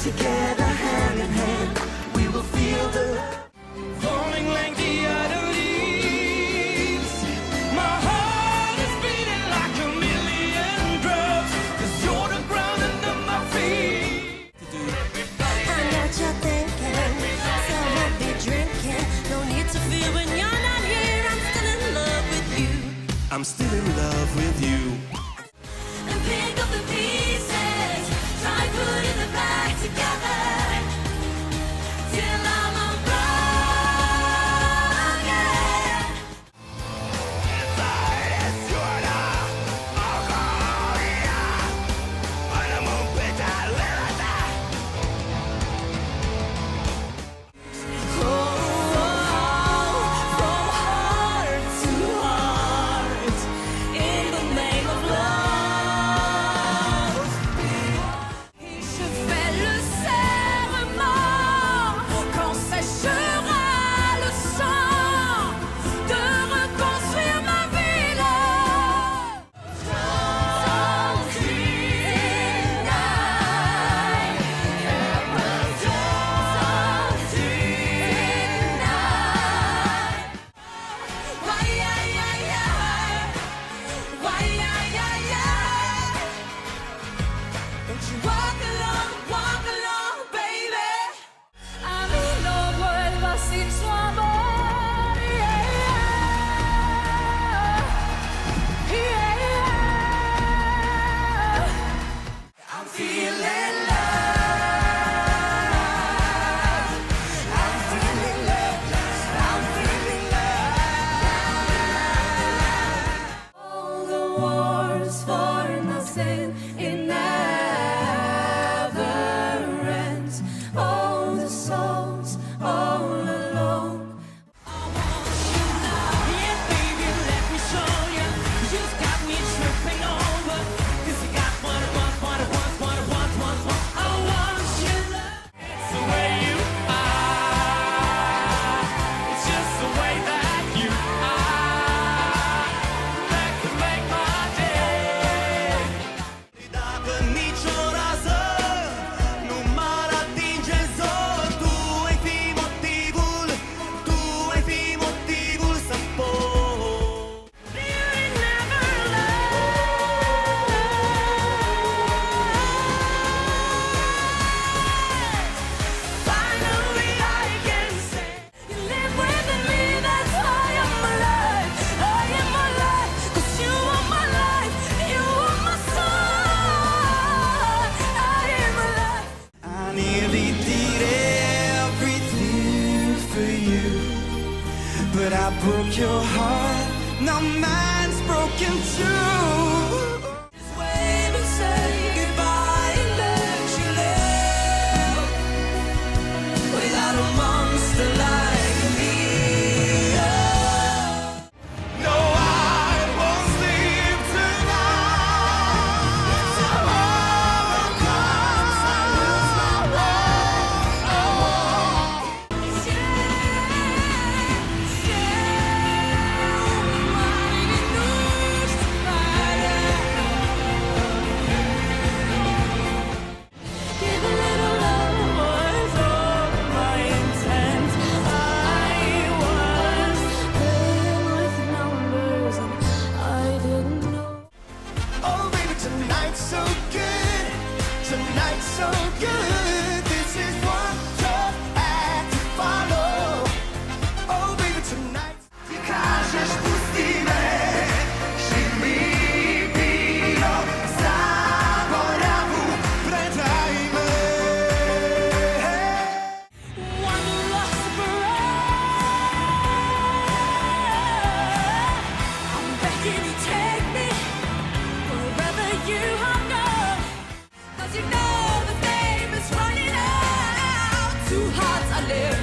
together hand in hand, we will feel the falling like the autumn leaves. My heart is beating like a million drums, 'cause you're the ground under my feet. I know what you're thinking, so won't be drinking. No need to fear when you're not here. I'm still in love with you. I'm still in love with you. And pick up the pieces, try putting them back together, till I'm unbroken. From heart to heart, in the name of love. Je fais le serment quand séchera le sang de reconstruire ma ville. Don't deny, don't deny. Why, don't you walk along, baby. A mí no vuelvas sin su amor. I'm feeling love. I'm feeling love. I'm feeling love. All the wars for nothing, it never ends. All the souls all alone. I want you now. Yeah, baby, let me show you. You've got me tripping over, 'cause you got what I want, what I want, what I want, want, want. I want you love. It's the way you are. It's just the way that you are that can make my day. Ničorazo, numai atinge-o. Tu ai fi motivul să pot. Finally I can say you live within me, that's why I'm alive. I am alive, 'cause you are my life, you are my soul. I am alive. I nearly did everything for you, but I broke your heart. Now mine's broken too. Just wave and say goodbye and let you live without a monster like me. No, I won't sleep tonight. Tomorrow comes, I lose my Give a little love was all my intent. I was playing with numbers and I didn't know. Oh, baby, tonight's so good. Tonight's so good. This is what you're at to follow. Oh, baby, tonight. Ty każesz pustynę, że mi bino zaborawu wręczajmy. One lost breath. I'm begging you, take me wherever you have gone. 'Cause you know the flame is running out. Two hearts are living.